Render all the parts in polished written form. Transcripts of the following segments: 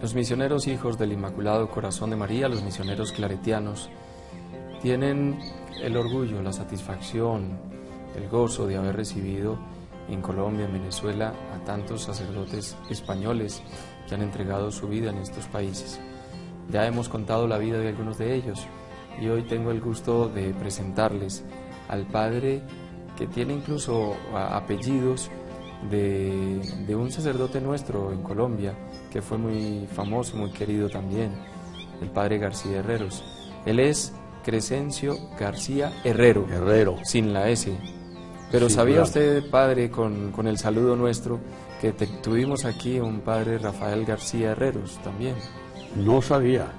Los misioneros hijos del Inmaculado Corazón de María, los misioneros claretianos, tienen el orgullo, la satisfacción, el gozo de haber recibido en Colombia, en Venezuela, a tantos sacerdotes españoles que han entregado su vida en estos países. Ya hemos contado la vida de algunos de ellos y hoy tengo el gusto de presentarles al padre que tiene incluso apellidos de un sacerdote nuestro en Colombia, que fue muy famoso, muy querido también, el padre García Herreros. Él es Crescencio García Herrero, sin la S. Pero sí, ¿sabía usted, padre, con el saludo nuestro, que tuvimos aquí un padre Rafael García Herreros también? No sabía,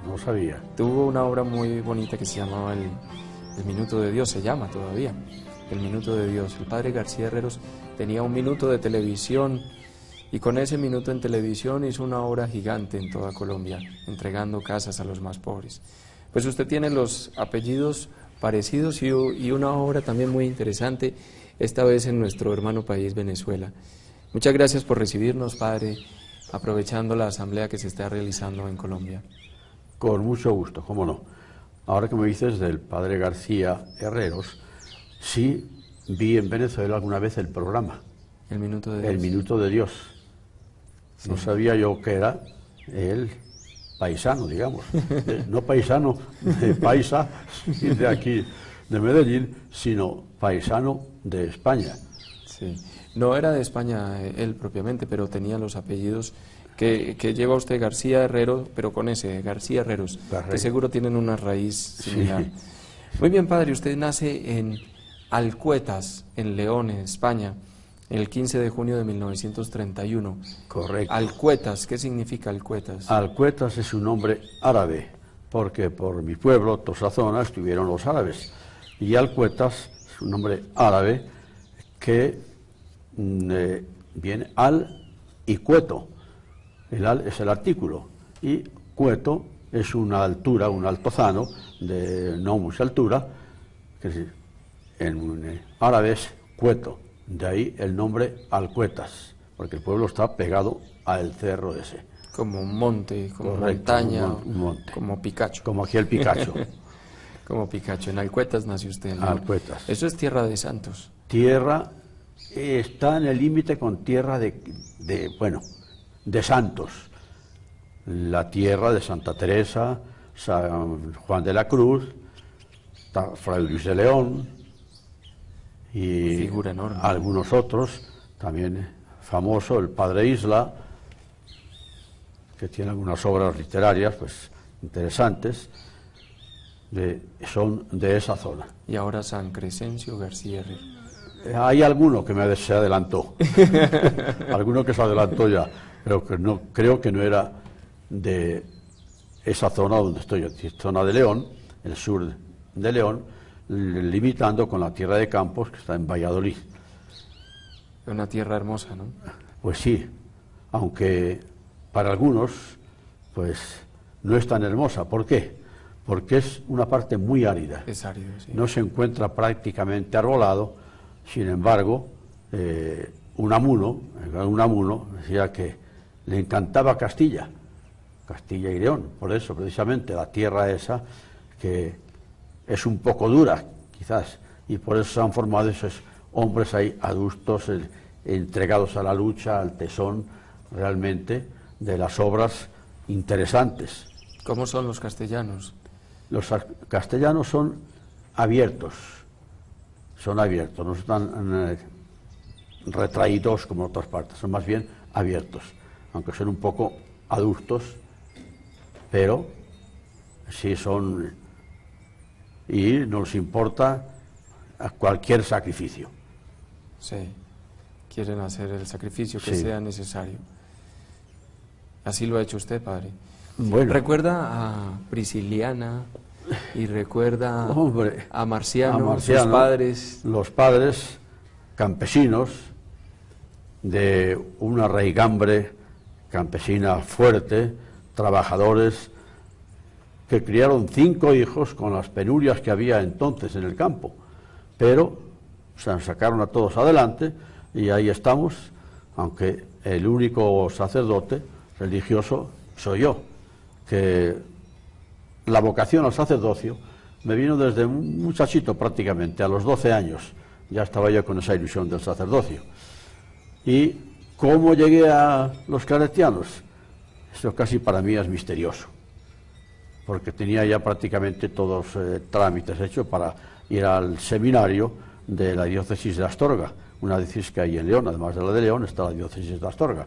no sabía. Tuvo una obra muy bonita que se llamaba el Minuto de Dios, se llama todavía, el Minuto de Dios. El padre García Herreros tenía un minuto de televisión y con ese minuto en televisión hizo una obra gigante en toda Colombia, entregando casas a los más pobres. Pues usted tiene los apellidos parecidos y una obra también muy interesante, esta vez en nuestro hermano país Venezuela. Muchas gracias por recibirnos, padre, aprovechando la asamblea que se está realizando en Colombia. Con mucho gusto, cómo no. Ahora que me dices del padre García Herreros, sí vi en Venezuela alguna vez el programa. El Minuto de Dios. El Minuto de Dios. Sí. No sabía yo que era el paisano, digamos. No paisano de Paisa, de aquí, de Medellín, sino paisano de España. Sí. No era de España él propiamente, pero tenía los apellidos que lleva usted, García Herrero, pero con ese, García Herreros, que seguro tienen una raíz similar. Sí. Muy bien, padre, usted nace en Alcuetas, en León, en España, el 15 de junio de 1931. Correcto. Alcuetas, ¿qué significa Alcuetas? Alcuetas es un nombre árabe, porque por mi pueblo, Tosazona, estuvieron los árabes. Y Alcuetas es un nombre árabe que viene al y cueto. El al es el artículo y cueto es una altura, un altozano de no mucha altura, que en árabe es cueto. De ahí el nombre Alcuetas, porque el pueblo está pegado al cerro ese. Como un monte, como correcto, montaña, un monte. Como Picacho. Como aquí el Picacho. Como Picacho. En Alcuetas nació usted, ¿no? Alcuetas. Eso es tierra de santos. Tierra, está en el límite con tierra de santos. La tierra de Santa Teresa, San Juan de la Cruz, Fray Luis de León, y figura enorme. Algunos otros, también famoso, el Padre Isla, que tiene algunas obras literarias pues interesantes, son de esa zona. Y ahora San Crescencio García Herrero. Hay alguno que se adelantó, alguno que se adelantó ya, pero que no, creo que no era de esa zona donde estoy yo, zona de León, el sur de León, limitando con la tierra de Campos, que está en Valladolid. Una tierra hermosa, ¿no? Pues sí, aunque para algunos, pues no es tan hermosa. ¿Por qué? Porque es una parte muy árida. Es árido, sí. No se encuentra prácticamente arbolado. Sin embargo, Unamuno decía que le encantaba Castilla y León, por eso precisamente la tierra esa, que es un poco dura, quizás, y por eso se han formado esos hombres ahí adultos, entregados a la lucha, al tesón, realmente, de las obras interesantes. ¿Cómo son los castellanos? Los castellanos son abiertos, no están retraídos como en otras partes, son más bien abiertos, aunque son un poco adultos, pero sí son, y no les importa a cualquier sacrificio. Sí, quieren hacer el sacrificio que sí. sea necesario. Así lo ha hecho usted, padre. Bueno. ¿Recuerda a Prisciliana y recuerda a Marciano, sus padres? Los padres campesinos de una raigambre campesina fuerte, trabajadores, que criaron 5 hijos con las penurias que había entonces en el campo, pero se sacaron a todos adelante y ahí estamos, aunque el único sacerdote religioso soy yo, que la vocación al sacerdocio me vino desde un muchachito prácticamente, a los 12 años, ya estaba yo con esa ilusión del sacerdocio. ¿Y cómo llegué a los claretianos? Eso casi para mí es misterioso, porque tenía ya prácticamente todos trámites hechos para ir al seminario de la diócesis de Astorga, una diócesis que hay en León, además de la de León está la diócesis de Astorga.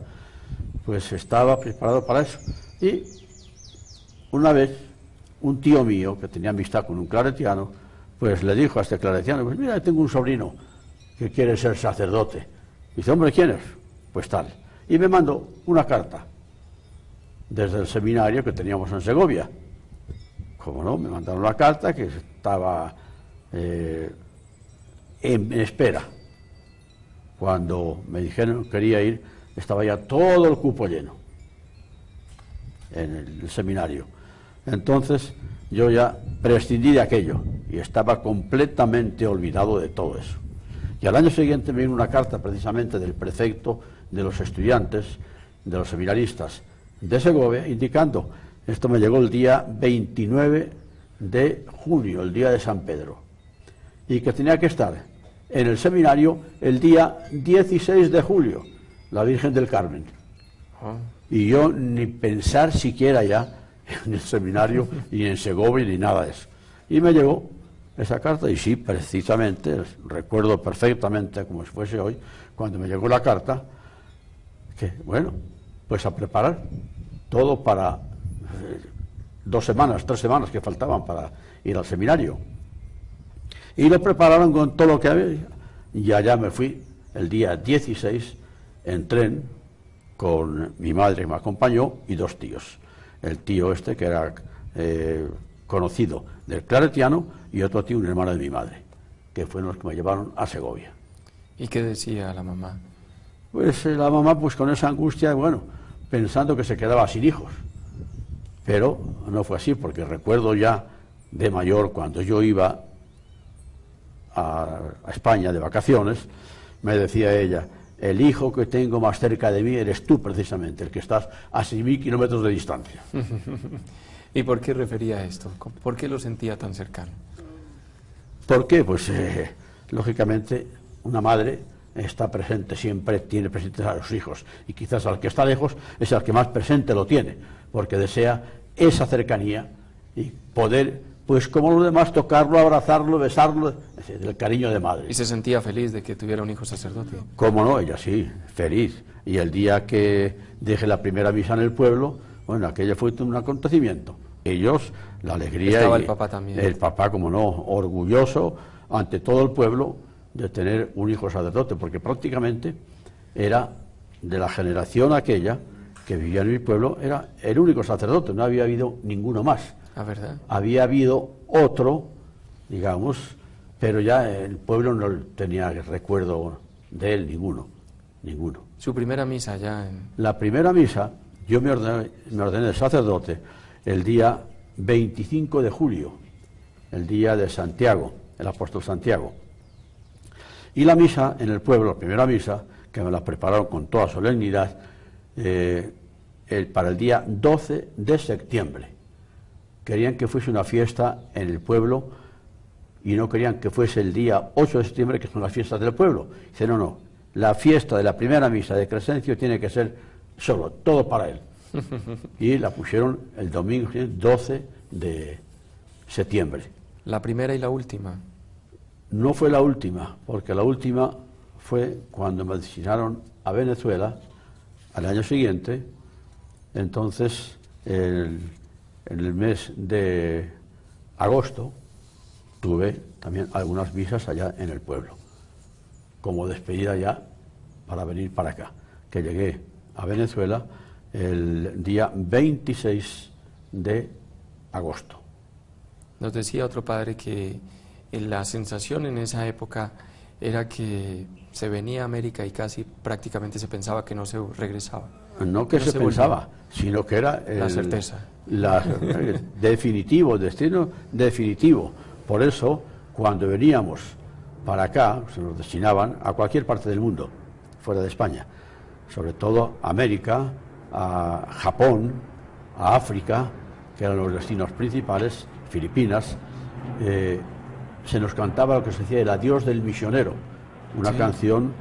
Pues estaba preparado para eso. Y una vez, un tío mío, que tenía amistad con un claretiano, pues le dijo a este claretiano, pues mira, tengo un sobrino que quiere ser sacerdote. Dice, hombre, ¿quién es? Pues tal. Y me mandó una carta desde el seminario que teníamos en Segovia. Como no, me mandaron la carta que estaba en espera. Cuando me dijeron que quería ir, estaba ya todo el cupo lleno en el seminario. Entonces yo ya prescindí de aquello y estaba completamente olvidado de todo eso. Y al año siguiente me vino una carta precisamente del prefecto de los estudiantes, de los seminaristas de Segovia, indicando, esto me llegó el día 29 de junio, el día de San Pedro, y que tenía que estar en el seminario el día 16 de julio, la Virgen del Carmen. Y yo ni pensar siquiera ya en el seminario, ni en Segovia, ni nada de eso. Y me llegó esa carta, y sí, precisamente, recuerdo perfectamente como si fuese hoy, cuando me llegó la carta, que, bueno, pues a preparar todo para 2 semanas, 3 semanas que faltaban para ir al seminario. Y lo prepararon con todo lo que había, y allá me fui el día 16 en tren con mi madre que me acompañó y 2 tíos. El tío este que era conocido del claretiano y otro tío, un hermano de mi madre, que fueron los que me llevaron a Segovia. ¿Y qué decía la mamá? Pues la mamá, pues con esa angustia, bueno, pensando que se quedaba sin hijos. Pero no fue así, porque recuerdo ya de mayor, cuando yo iba a España de vacaciones, me decía ella, el hijo que tengo más cerca de mí eres tú precisamente, el que estás a 6.000 kilómetros de distancia. ¿Y por qué refería a esto? ¿Por qué lo sentía tan cercano? ¿Por qué? Pues lógicamente una madre está presente, siempre tiene presentes a los hijos, y quizás al que está lejos es el que más presente lo tiene, porque desea esa cercanía y poder, pues como los demás, tocarlo, abrazarlo, besarlo, el cariño de madre. ¿Y se sentía feliz de que tuviera un hijo sacerdote? Cómo no, ella sí, feliz. Y el día que dejé la primera misa en el pueblo, bueno, aquello fue un acontecimiento. Ellos, la alegría. Estaba y el papá también. El papá, como no, orgulloso ante todo el pueblo de tener un hijo sacerdote, porque prácticamente era de la generación aquella que vivía en mi pueblo, era el único sacerdote, no había habido ninguno más. ¿Ah, verdad? Había habido otro, digamos, pero ya el pueblo no tenía recuerdo de él ninguno. Su primera misa ya en... La primera misa, yo me ordené de sacerdote el día 25 de julio, el día de Santiago, el apóstol Santiago. Y la misa en el pueblo, la primera misa, que me la prepararon con toda solemnidad, para el día 12 de septiembre. Querían que fuese una fiesta en el pueblo y no querían que fuese el día 8 de septiembre, que son las fiestas del pueblo. Dice, no, la fiesta de la primera misa de Crescencio tiene que ser solo, todo para él. Y la pusieron el domingo 12 de septiembre. ¿La primera y la última? No fue la última, porque la última fue cuando me destinaron a Venezuela al año siguiente. Entonces, en el mes de agosto, tuve también algunas misas allá en el pueblo, como despedida ya para venir para acá, que llegué a Venezuela el día 26 de agosto. Nos decía otro padre que la sensación en esa época era que se venía a América y casi prácticamente se pensaba que no se regresaba. No que se pensaba, sino que era la certeza. Definitivo, destino definitivo. Por eso, cuando veníamos para acá, se nos destinaban a cualquier parte del mundo, fuera de España, sobre todo a América, a Japón, a África, que eran los destinos principales, Filipinas, se nos cantaba lo que se decía el adiós del misionero, una canción,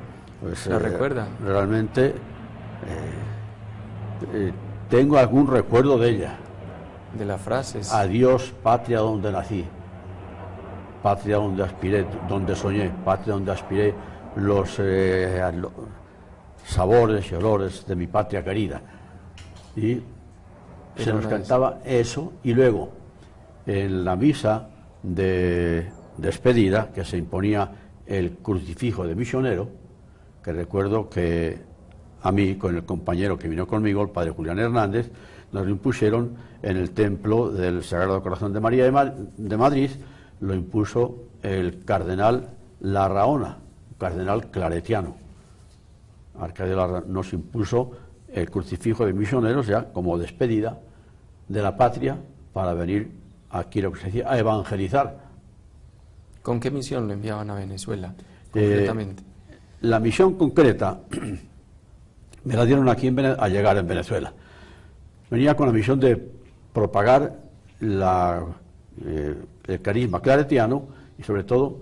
pues, ¿la recuerda? Realmente tengo algún recuerdo de ella. De las frases. Adiós, patria donde nací, patria donde aspiré, donde soñé, patria donde aspiré los sabores y olores de mi patria querida. Y se nos cantaba eso, y luego en la misa de despedida, que se imponía el crucifijo de misionero, que recuerdo que a mí, con el compañero que vino conmigo, el padre Julián Hernández, nos lo impusieron en el templo del Sagrado Corazón de María de Madrid, lo impuso el cardenal Larraona, cardenal claretiano. Arcadio Larraona nos impuso el crucifijo de misioneros ya como despedida de la patria para venir aquí, lo que se decía, a evangelizar. ¿Con qué misión lo enviaban a Venezuela, concretamente? La misión concreta me la dieron aquí al llegar en Venezuela. Venía con la misión de propagar el carisma claretiano y sobre todo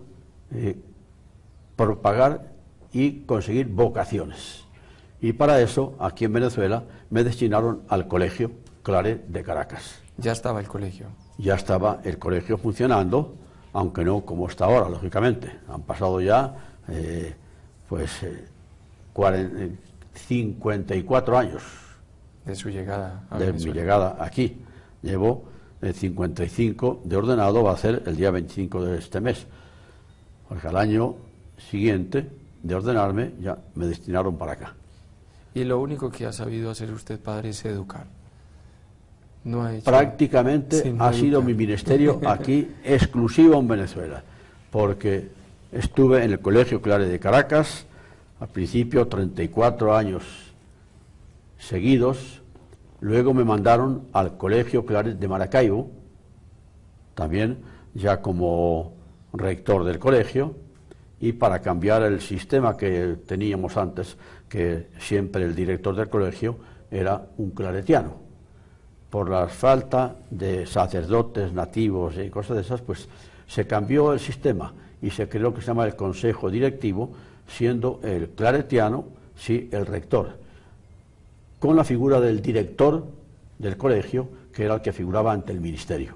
propagar y conseguir vocaciones. Y para eso, aquí en Venezuela, me destinaron al Colegio Claret de Caracas. ¿Ya estaba el colegio? Ya estaba el colegio funcionando, aunque no como está ahora, lógicamente. Han pasado ya 54 años. De su llegada a de Venezuela. Mi llegada aquí. Llevo 55 de ordenado, va a ser el día 25 de este mes. Porque al año siguiente de ordenarme ya me destinaron para acá. Y lo único que ha sabido hacer usted, padre, es educar. No ha hecho... Prácticamente ha sido mi ministerio aquí exclusivo en Venezuela, porque estuve en el Colegio Claret de Caracas, al principio 34 años seguidos, luego me mandaron al Colegio Claret de Maracaibo, también ya como rector del colegio, y para cambiar el sistema que teníamos antes, que siempre el director del colegio era un claretiano. Por la falta de sacerdotes nativos y cosas de esas, pues se cambió el sistema y se creó lo que se llama el consejo directivo, siendo el claretiano, sí, el rector, con la figura del director del colegio, que era el que figuraba ante el ministerio,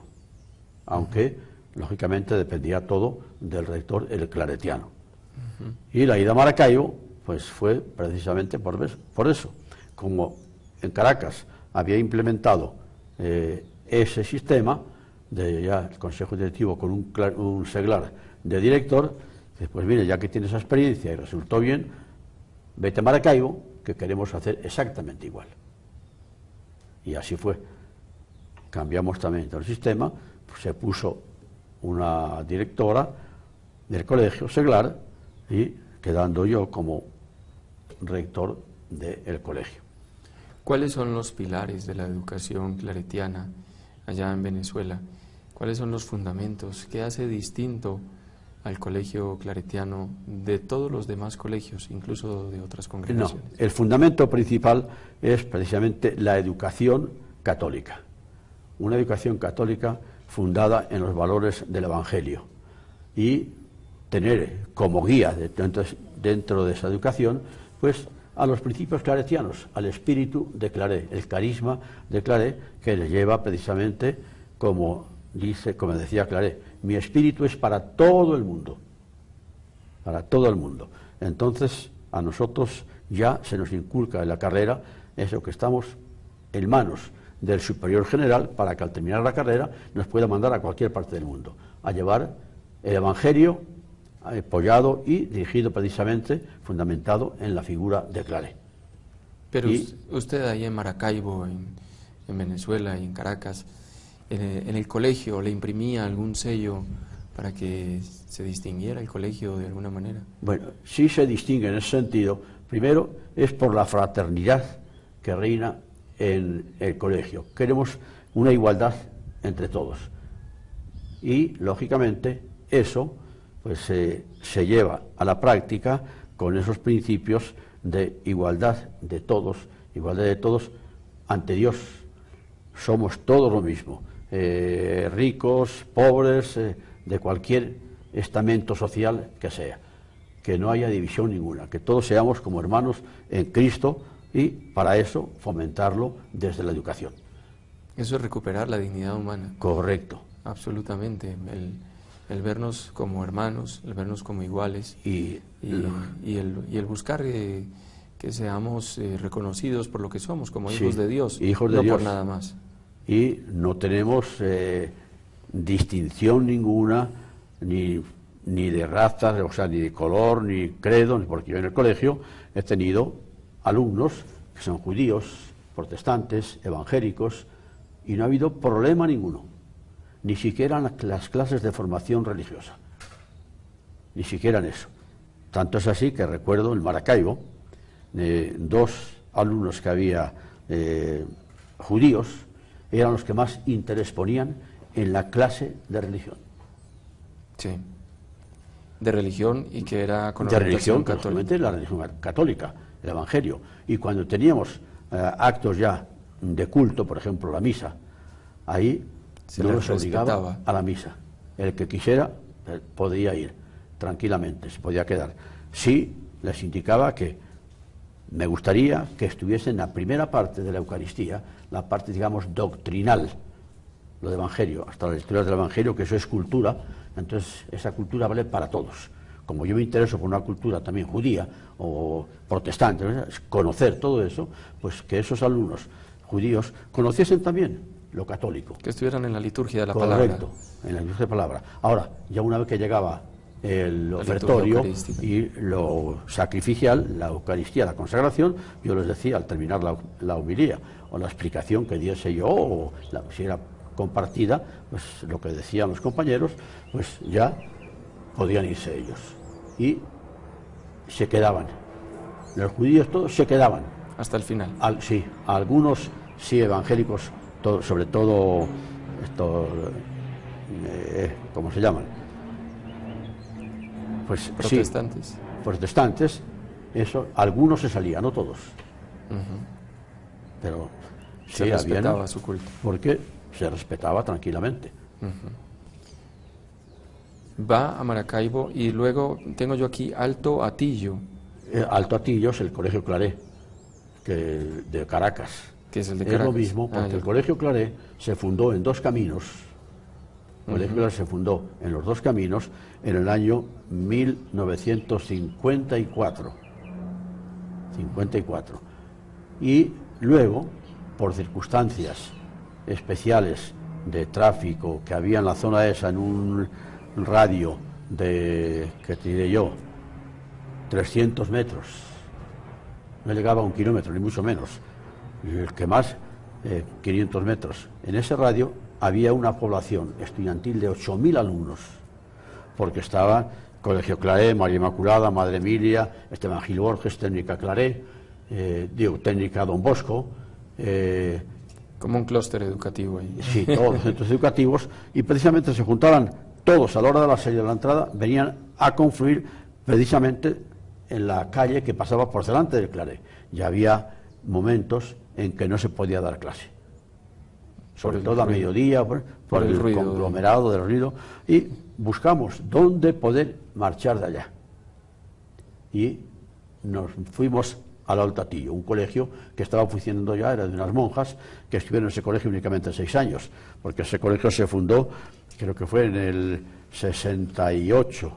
aunque lógicamente dependía todo del rector, el claretiano. Y la ida a Maracaibo pues fue precisamente por eso. Como en Caracas había implementado ese sistema de ya el consejo directivo con un seglar de director, pues mire, ya que tienes esa experiencia y resultó bien, vete a Maracaibo, que queremos hacer exactamente igual. Y así fue. Cambiamos también el sistema, pues se puso una directora del colegio seglar y quedando yo como rector del colegio. ¿Cuáles son los pilares de la educación claretiana allá en Venezuela? ¿Cuáles son los fundamentos? ¿Qué hace distinto al colegio claretiano de todos los demás colegios, incluso de otras congregaciones? No, el fundamento principal es precisamente la educación católica. Una educación católica fundada en los valores del Evangelio y tener como guía dentro de esa educación pues a los principios claretianos, al espíritu de Claret, el carisma de Claret, que le lleva precisamente, como decía Claret, mi espíritu es para todo el mundo, para todo el mundo. Entonces a nosotros ya se nos inculca en la carrera eso, que estamos en manos del superior general para que al terminar la carrera nos pueda mandar a cualquier parte del mundo a llevar el Evangelio apoyado y dirigido precisamente, fundamentado en la figura de Claret. Pero usted ahí en Maracaibo, en Venezuela y en Caracas, en el colegio, ¿le imprimía algún sello para que se distinguiera el colegio de alguna manera? Bueno, sí se distingue en ese sentido. Primero es por la fraternidad que reina en el colegio. Queremos una igualdad entre todos. Y, lógicamente, eso pues se lleva a la práctica con esos principios de igualdad de todos ante Dios, somos todos lo mismo, ricos, pobres, de cualquier estamento social que sea, que no haya división ninguna, que todos seamos como hermanos en Cristo, y para eso fomentarlo desde la educación. Eso es recuperar la dignidad humana. Correcto. Absolutamente. El vernos como hermanos, el vernos como iguales y el buscar que seamos reconocidos por lo que somos, como hijos de Dios, hijos de no Dios, por nada más. Y no tenemos distinción ninguna, ni de raza, o sea, ni de color, ni credo, porque yo en el colegio he tenido alumnos que son judíos, protestantes, evangélicos, y no ha habido problema ninguno, ni siquiera en las clases de formación religiosa, ni siquiera en eso. Tanto es así que recuerdo en Maracaibo, dos alumnos que había judíos eran los que más interés ponían en la clase de religión. Sí. De religión, y que era con de religión, católica. La religión católica, el Evangelio. Y cuando teníamos actos ya de culto, por ejemplo la misa, ahí se no nos obligaba a la misa. El que quisiera podía ir tranquilamente, se podía quedar. Sí les indicaba que me gustaría que estuviese en la primera parte de la Eucaristía, la parte, digamos, doctrinal, lo del Evangelio, hasta las historias del Evangelio, que eso es cultura, entonces esa cultura vale para todos. Como yo me intereso por una cultura también judía o protestante, ¿verdad?, conocer todo eso, pues que esos alumnos judíos conociesen también lo católico. Que estuvieran en la liturgia de la palabra. Correcto, en la liturgia de la palabra. Ahora, ya una vez que llegaba el ofertorio y lo sacrificial, la Eucaristía, la consagración, yo les decía al terminar la homilía o la explicación que diese yo, o si era compartida, pues lo que decían los compañeros, pues ya podían irse ellos. Y se quedaban. Los judíos todos se quedaban. Hasta el final. Sí, algunos sí evangélicos, sobre todo estos, ¿cómo se llaman? Pues protestantes. Sí, protestantes, eso, algunos se salían, no todos. Pero se sí, respetaba su culto. Porque se respetaba tranquilamente. Va a Maracaibo y luego tengo yo aquí Alto Atillo. Alto Atillo es el Colegio Claré, de Caracas. Que es el de Caracas. Es lo mismo, porque el Colegio Claré se fundó en dos caminos. El Colegio Claré se fundó en los dos caminos en el año 1954. Y luego, por circunstancias especiales de tráfico que había en la zona esa, en un radio de, que te diré yo, 300 metros, no llegaba a 1 kilómetro, ni mucho menos, y el que más, 500 metros. En ese radio había una población estudiantil de 8.000 alumnos, porque estaba Colegio Claré, María Inmaculada, Madre Emilia, Esteban Gil Borges, Técnica Claré, Técnica Don Bosco. Como un clúster educativo ahí. Sí, todos los centros educativos, y precisamente se juntaban todos a la hora de la salida de la entrada, venían a confluir precisamente en la calle que pasaba por delante del Claré. Ya había momentos en que no se podía dar clase, sobre todo a mediodía, por el conglomerado del ruido, y buscamos dónde poder marchar de allá. Y nos fuimos al Alto Atillo, un colegio que estaba funcionando ya, era de unas monjas que estuvieron en ese colegio únicamente 6 años, porque ese colegio se fundó, creo que fue en el 68,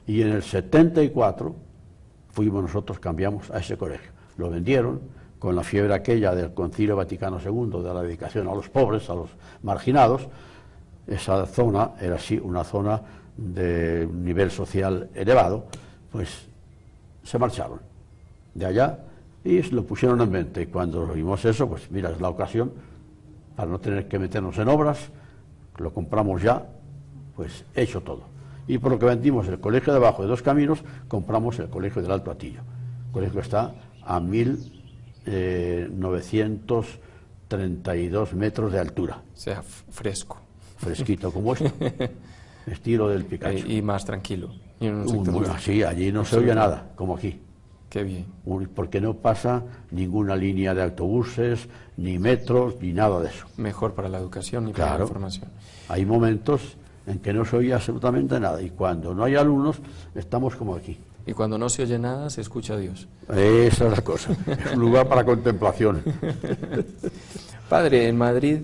y en el 74 fuimos nosotros, cambiamos a ese colegio. Lo vendieron con la fiebre aquella del Concilio Vaticano II, de la dedicación a los pobres, a los marginados. Esa zona era así, una zona de nivel social elevado, pues se marcharon de allá y lo pusieron en venta. Y cuando vimos eso, pues mira, es la ocasión para no tener que meternos en obras, lo compramos ya, pues hecho todo. Y por lo que vendimos el colegio de abajo de Dos Caminos, compramos el colegio del Alto Atillo. El colegio está a 1932 metros de altura. O sea, fresco. Fresquito como esto, estilo del Picacho. Y más tranquilo. Sí, allí no se oye nada, como aquí. Qué bien. Porque no pasa ninguna línea de autobuses, ni metros, ni nada de eso. Mejor para la educación y para la formación. Hay momentos en que no se oye absolutamente nada, y cuando no hay alumnos, estamos como aquí. Y cuando no se oye nada, se escucha a Dios. Esa es la cosa, es un lugar para contemplación. Padre, en Madrid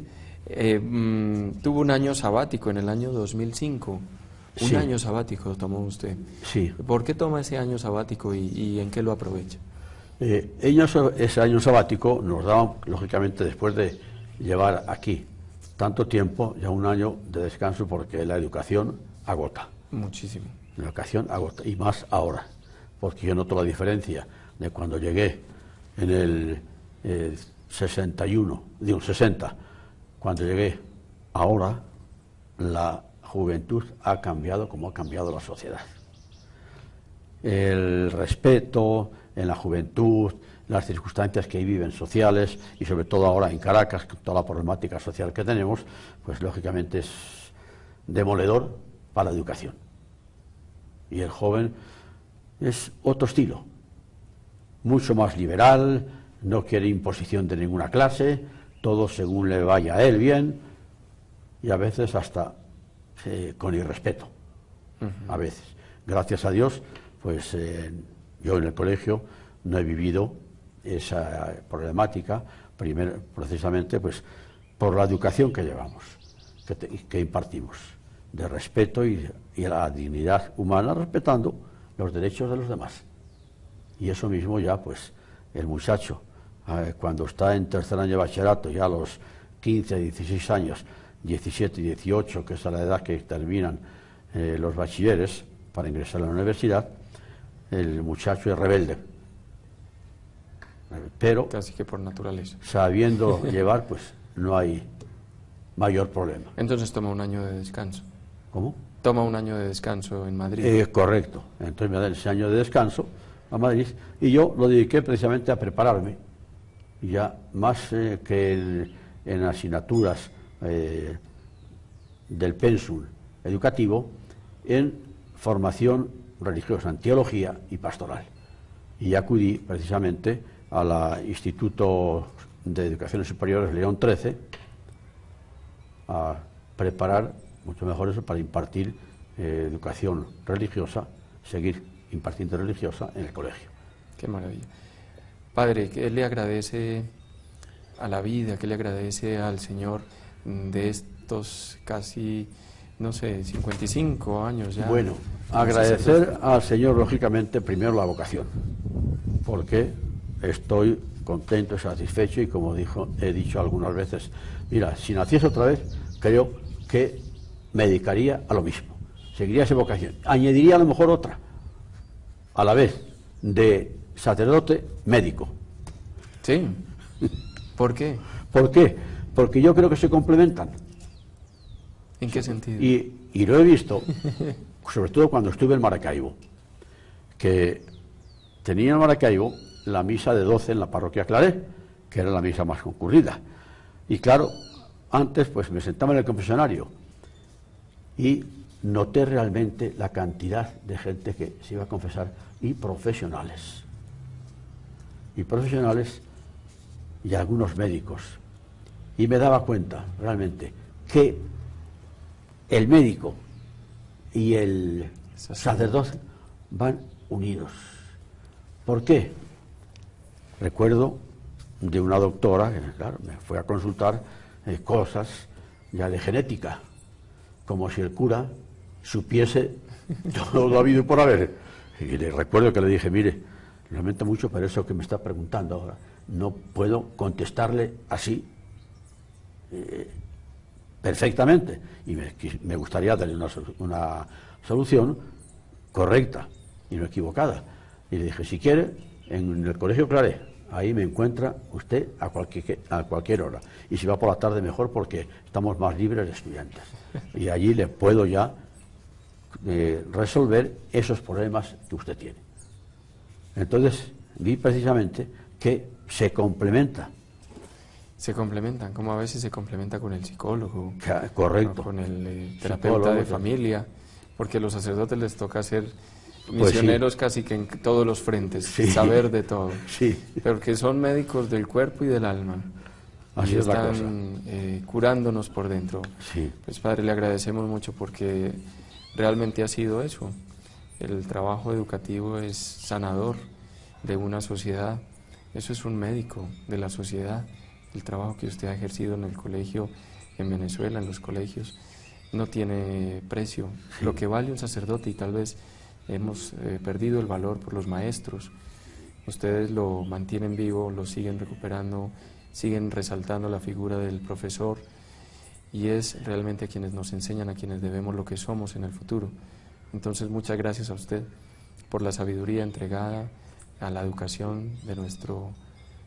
tuvo un año sabático en el año 2005. Un año sabático tomó usted. Sí. ¿Por qué toma ese año sabático y en qué lo aprovecha? Ese año sabático nos daban, lógicamente, después de llevar aquí tanto tiempo, ya un año de descanso, porque la educación agota. Muchísimo. La educación agota, y más ahora, porque yo noto la diferencia de cuando llegué en el 60, cuando llegué ahora, la juventud ha cambiado como ha cambiado la sociedad. El respeto en la juventud, las circunstancias que viven sociales, y sobre todo ahora en Caracas, con toda la problemática social que tenemos, pues lógicamente es demoledor para la educación. Y el joven es otro estilo, mucho más liberal, no quiere imposición de ninguna clase, todo según le vaya a él bien, y a veces hasta con irrespeto. A veces. Gracias a Dios, pues yo en el colegio no he vivido esa problemática, primero, precisamente pues por la educación que llevamos, que impartimos, de respeto y la dignidad humana, respetando los derechos de los demás. Y eso mismo ya, pues, el muchacho, cuando está en tercer año de bachillerato, ya a los 15, 16 años, 17 y 18, que es a la edad que terminan los bachilleres para ingresar a la universidad, el muchacho es rebelde. Pero casi que por naturaleza. Sabiendo llevar, pues no hay mayor problema. Entonces toma un año de descanso. ¿Cómo? Toma un año de descanso en Madrid. Correcto. Entonces me da ese año de descanso a Madrid y yo lo dediqué precisamente a prepararme, ya más que en asignaturas del pensum educativo, en formación religiosa, en teología y pastoral. Y acudí precisamente al Instituto de Educaciones Superiores León XIII a preparar mucho mejor eso para impartir educación religiosa, seguir impartiendo religiosa en el colegio. Qué maravilla. Padre, ¿qué le agradece a la vida, qué le agradece al Señor de estos casi, no sé, 55 años ya? Bueno, agradecer al Señor, lógicamente, primero la vocación, porque estoy contento y satisfecho, y como he dicho algunas veces, mira, si naciese otra vez, creo que me dedicaría a lo mismo, seguiría esa vocación, añadiría a lo mejor otra, a la vez de sacerdote, médico. Sí. ¿Por qué? ¿Por qué? Porque yo creo que se complementan. ¿En qué sentido? Y lo he visto, sobre todo cuando estuve en Maracaibo, que tenía en Maracaibo la misa de 12 en la parroquia Claret, que era la misa más concurrida. Y claro, antes pues me sentaba en el confesionario y noté realmente la cantidad de gente que se iba a confesar, y profesionales. Y algunos médicos. Y me daba cuenta realmente que el médico y el sacerdote van unidos. ¿Por qué? Recuerdo de una doctora que, claro, me fue a consultar cosas ya de genética, como si el cura supiese todo lo habido por haber. Y le recuerdo que le dije, mire, lamento mucho, pero eso que me está preguntando ahora, no puedo contestarle así perfectamente, y me gustaría darle una solución correcta y no equivocada. Y le dije, si quiere, en el Colegio Claret, ahí me encuentra usted a cualquier hora, y si va por la tarde mejor, porque estamos más libres de estudiantes, y allí le puedo ya resolver esos problemas que usted tiene. Entonces vi precisamente que se complementa. Se complementan, como a veces se complementa con el psicólogo, correcto, con el terapeuta de familia, porque a los sacerdotes les toca hacer misioneros casi que en todos los frentes, Sí. saber de todo, Sí, pero que son médicos del cuerpo y del alma. así Y es la están curándonos por dentro. sí. Pues Padre, le agradecemos mucho porque realmente ha sido eso. El trabajo educativo es sanador de una sociedad. Eso es un médico de la sociedad. El trabajo que usted ha ejercido en el colegio en Venezuela, en los colegios, no tiene precio. Sí. Lo que vale un sacerdote, y tal vez hemos perdido el valor por los maestros. Ustedes lo mantienen vivo, lo siguen recuperando, siguen resaltando la figura del profesor, y es realmente a quienes nos enseñan, a quienes debemos lo que somos en el futuro. Entonces, muchas gracias a usted por la sabiduría entregada a la educación de nuestro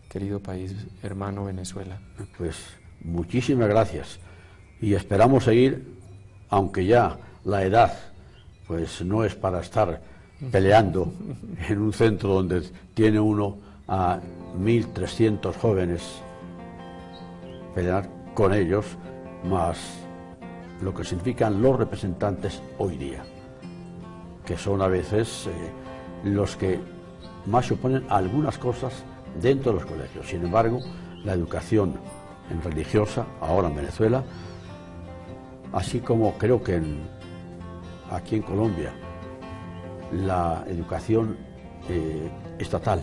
querido país hermano Venezuela. Pues muchísimas gracias y esperamos seguir, aunque ya la edad pues no es para estar peleando en un centro donde tiene uno a 1.300 jóvenes, pelear con ellos, más lo que significan los representantes hoy día, que son a veces los que más se oponen a algunas cosas dentro de los colegios. Sin embargo, la educación en religiosa, ahora en Venezuela, así como creo que aquí en Colombia, la educación estatal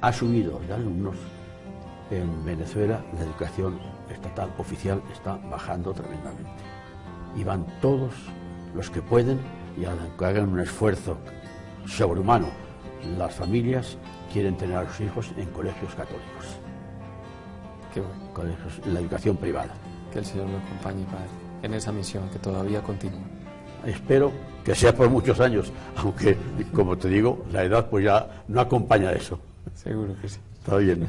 ha subido de alumnos, en Venezuela la educación estatal oficial está bajando tremendamente. Y van todos los que pueden y aunque hagan un esfuerzo sobrehumano, las familias quieren tener a sus hijos en colegios católicos. Qué bueno. Colegios, la educación privada. Que el Señor lo acompañe, Padre, en esa misión que todavía continúa. Espero que sea por muchos años, aunque, como te digo, la edad pues ya no acompaña eso. Seguro que sí. Está bien.